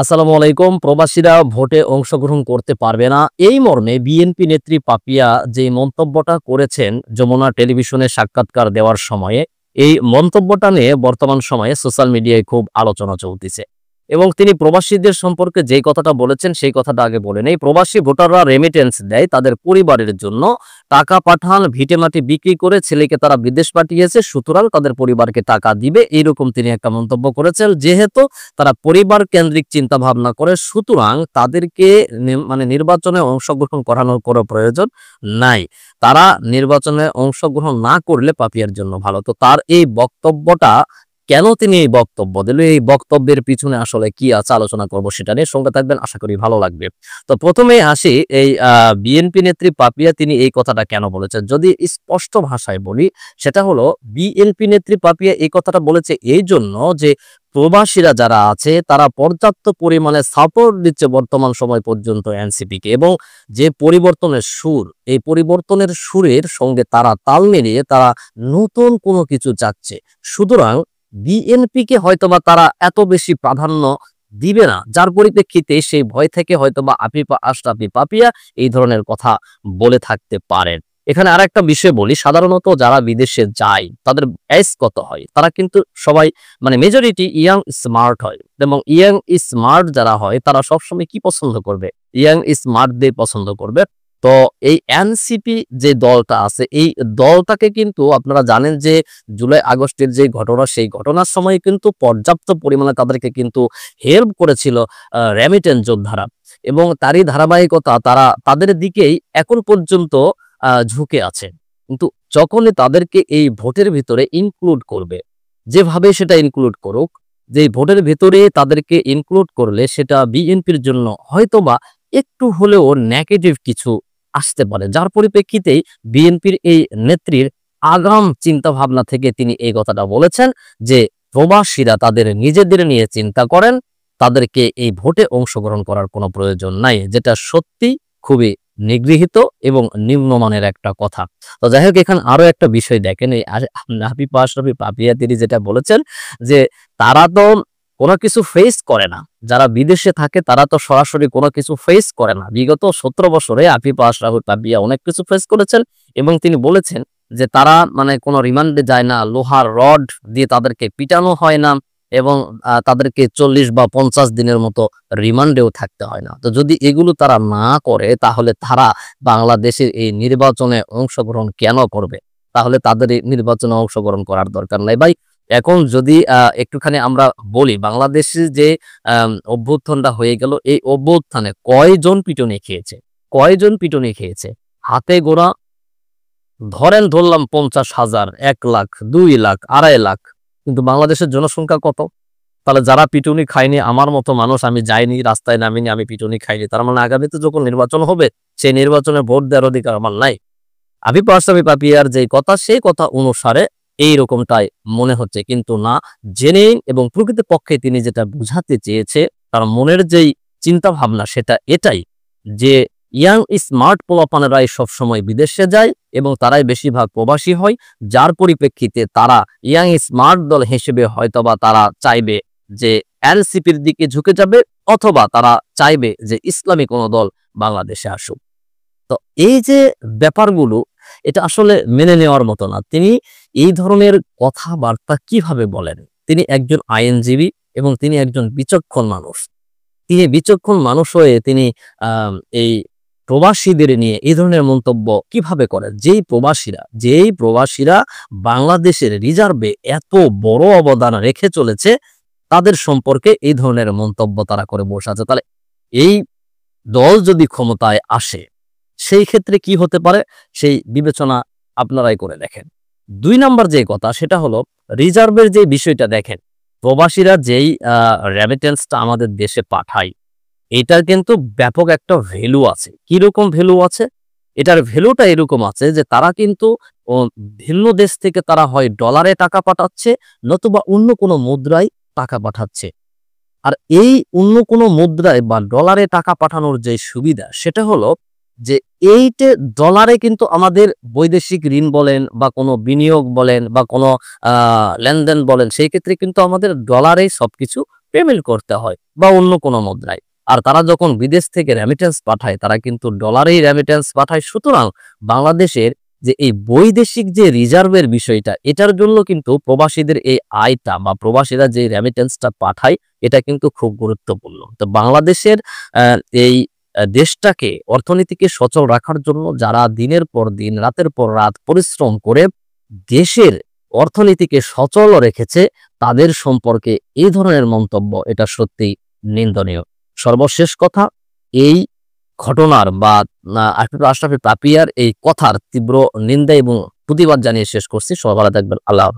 আসসালামু আলাইকুম। প্রবাসীরা ভোটে অংশগ্রহণ করতে পারবে না, এই মর্মে বিএনপি নেত্রী পাপিয়া যে মন্তব্যটা করেছেন যমুনা টেলিভিশনে সাক্ষাৎকার দেওয়ার সময়ে, এই মন্তব্যটা নিয়ে বর্তমান সময়ে সোশ্যাল মিডিয়ায় খুব আলোচনা চলতেছে। এবং তিনি প্রবাসীদের সম্পর্কে যেই কথাটা বলেছেন সেই কথাটা আগে বলে নেই। প্রবাসী ভোটাররা রেমিটেন্স দেয় তাদের পরিবারের জন্য, টাকা পাঠান, ভিটেমাটি বিক্রি করে ছেলেকে তারা বিদেশ পাঠিয়েছে, সুতরাং তাদের পরিবারকে টাকা দিবে, এইরকম তিনি একটা মন্তব্য করেছেন। যেহেতু তারা পরিবার কেন্দ্রিক চিন্তা ভাবনা করে, সুতরাং তাদেরকে নির্বাচনে অংশগ্রহণ করানোর কোনো প্রয়োজন নাই। তারা নির্বাচনে অংশগ্রহণ না করলে পাপিয়ার জন্য ভালো। তো তার এই বক্তব্যটা কেন তিনি এই বক্তব্য দিল, এই বক্তব্যের পিছনে আসলে কি আছে আলোচনা করব, সেটা নিয়ে সঙ্গে থাকবেন, আশা করি ভালো লাগবে। তো প্রথমে আসি এই বিএনপি নেত্রী পাপিয়া তিনি এই কথাটা কেন বলেছেন, যদি স্পষ্ট ভাষায় বলি সেটা হলো বিএনপি নেত্রী পাপিয়া এই কথাটা বলেছে এই জন্য যে প্রবাসীরা যারা আছে তারা পর্যাপ্ত পরিমাণে সাপোর্ট দিচ্ছে বর্তমান সময় পর্যন্ত এনসিপিকে, এবং যে পরিবর্তনের সুর, এই পরিবর্তনের সুরের সঙ্গে তারা তাল মিলিয়ে তারা নতুন কোনো কিছু চাচ্ছে। সুতরাং বিএনপিকে হয়তোবা তারা এত বেশি প্রাধান্য দিবে না, যার পরিপ্রেক্ষিতে সেই ভয় থেকে হয়তোবা আশরাফি পাপিয়া এই ধরনের কথা বলে থাকতে পারেন। এখানে আর একটা বিষয় বলি, সাধারণত যারা বিদেশে যায় তাদের এজ কত হয়, তারা কিন্তু সবাই মেজরিটি ইয়াং স্মার্ট হয়, এবং ইয়াং স্মার্ট যারা হয় তারা সবসময় কি পছন্দ করবে, ইয়াং স্মার্টদের পছন্দ করবে। তো এই এনসিপি যে দলটা আছে, এই দলটাকে কিন্তু আপনারা জানেন যে জুলাই আগস্টের যে ঘটনা, সেই ঘটনার সময় কিন্তু পর্যাপ্ত পরিমাণে তাদেরকে কিন্তু হেল্প করেছিল রেমিটেন্স যোদ্ধারা, এবং তারই ধারাবাহিকতা তারা তাদের দিকেই এখন পর্যন্ত ঝুঁকে আছে। কিন্তু যখনই তাদেরকে এই ভোটের ভিতরে ইনক্লুড করবে, যেভাবে সেটা ইনক্লুড করুক, যে ভোটের ভিতরে তাদেরকে ইনক্লুড করলে সেটা বিএনপির জন্য হয়তোবা একটু হলেও নেগেটিভ কিছু আসতে পারে, যার পরিপ্রেক্ষিতেই বিএনপির এই নেত্রীর আগাম চিন্তা ভাবনা থেকে তিনি এই কথাটা বলেছেন যে প্রবাসীরা তাদের নিজেদের নিয়ে চিন্তা করেন, তাদেরকে এই ভোটে অংশগ্রহণ করার কোনো প্রয়োজন নাই, যেটা সত্যি খুবই নিগৃহীত এবং নিম্নমানের একটা কথা। তো যাই হোক, এখানে আরো একটা বিষয় দেখেন, এই আশরাফি পাপিয়া তিনি যেটা বলেছেন যে তারা তো কোনো কিছু ফেস করে না, যারা বিদেশে থাকে তারা তো সরাসরি কোনো কিছু ফেস করে না। বিগত 17 বছরে আশরাফি পাপিয়া অনেক কিছু ফেস করেছেন, এবং তিনি বলেছেন যে তারা কোনো রিমান্ডে যায় না, লোহার রড দিয়ে তাদেরকে পিটানো হয় না, এবং তাদেরকে 40 বা 50 দিনের মতো রিমান্ডেও থাকতে হয় না। তো যদি এগুলো তারা না করে, তাহলে তারা বাংলাদেশের এই নির্বাচনে অংশগ্রহণ কেন করবে? তাহলে তাদের এই নির্বাচনে অংশগ্রহণ করার দরকার নাই ভাই। এখন যদি একটুখানি আমরা বলি, বাংলাদেশে যে অভ্যুত্থানটা হয়ে গেল, এই অভ্যুত্থানে কয়জন পিটুনি খেয়েছে, কয়জন পিটুনি খেয়েছে? হাতে গোনা ধরলাম 50,000, 1 লাখ, 2 লাখ, 2.5 লাখ। কিন্তু বাংলাদেশের জনসংখ্যা কত? তাহলে যারা পিটুনি খায়নি, আমার মতো মানুষ, আমি যাইনি, রাস্তায় নামিনি, আমি পিটুনি খাইনি, তার আগামীতে যখন নির্বাচন হবে সেই নির্বাচনে ভোট দেওয়ার অধিকার আমার নাই? আশরাফি পাপিয়ার যে কথা, সেই কথা অনুসারে এইরকমটাই মনে হচ্ছে, কিন্তু না, জেনে এবং প্রকৃতপক্ষে তিনি যেটা বুঝাতে চেয়েছে, তার মনের যেই চিন্তা ভাবনা সেটা এটাই যে ইয়াং স্মার্ট পোলাপানেরাই সবসময় বিদেশে যায় এবং তারাই বেশিরভাগ প্রবাসী হয়, যার পরিপ্রেক্ষিতে তারা ইয়াং স্মার্ট দল হিসেবে হয়তোবা তারা চাইবে যে এনসিপির দিকে ঝুঁকে যাবে, অথবা তারা চাইবে যে ইসলামী কোনো দল বাংলাদেশে আসুক। তো এই যে ব্যাপারগুলো, এটা আসলে মেনে নেওয়ার মতো না। তিনি এই ধরনের কথাবার্তা কিভাবে বলেন? তিনি একজন আইনজীবী এবং তিনি একজন বিচক্ষণ মানুষ। তিনি বিচক্ষণ মানুষ হয়ে তিনি এই প্রবাসীদের নিয়ে এই ধরনের মন্তব্য কিভাবে করেন? যেই প্রবাসীরা বাংলাদেশের রিজার্ভে এত বড় অবদান রেখে চলেছে, তাদের সম্পর্কে এই ধরনের মন্তব্য তারা করে বসে আছে। তাহলে এই দল যদি ক্ষমতায় আসে, সেই ক্ষেত্রে কি হতে পারে সেই বিবেচনা আপনারাই করে দেখেন। 2 নাম্বার যে কথা, সেটা হলো রিজার্ভের যে বিষয়টা দেখেন, প্রবাসীরা যেই রেমিটেন্সটা আমাদের দেশে পাঠায়, এটার কিন্তু ব্যাপক একটা ভ্যালু আছে। কিরকম ভ্যালু আছে? এটার ভ্যালুটা এরকম আছে যে তারা কিন্তু ভিন্ন দেশ থেকে তারা হয় ডলারে টাকা পাঠাচ্ছে, নতুবা অন্য কোনো মুদ্রায় টাকা পাঠাচ্ছে। আর এই অন্য কোনো মুদ্রায় বা ডলারে টাকা পাঠানোর যে সুবিধা, সেটা হলো যে এইটে ডলারে কিন্তু আমাদের বৈদেশিক ঋণ বলেন বা কোনো বিনিয়োগ বলেন বা কোনো লেনদেন বলেন, সেই ক্ষেত্রে কিন্তু আমাদের ডলারেই সবকিছু পেমেন্ট করতে হয় বা অন্য কোনো মুদ্রায়। আর তারা যখন বিদেশ থেকে রেমিটেন্স পাঠায় তারা কিন্তু ডলারেই রেমিটেন্স পাঠায়। সুতরাং বাংলাদেশের যে এই বৈদেশিক যে রিজার্ভের বিষয়টা, এটার জন্য কিন্তু প্রবাসীদের এই আয়টা বা প্রবাসীরা যে রেমিটেন্সটা পাঠায় এটা কিন্তু খুব গুরুত্বপূর্ণ। তো বাংলাদেশের এই দেশটাকে অর্থনীতিকে সচল রাখার জন্য যারা দিনের পর দিন রাতের পর রাত পরিশ্রম করে দেশের অর্থনীতিকে সচল রেখেছে তাদের সম্পর্কে এই ধরনের মন্তব্য এটা সত্যিই নিন্দনীয়। সর্বশেষ কথা, এই ঘটনার বা আশরাফি পাপিয়ার এই কথার তীব্র নিন্দা এবং প্রতিবাদ জানিয়ে শেষ করছি। সবাই ভালো থাকবেন। আল্লাহ হাফেজ।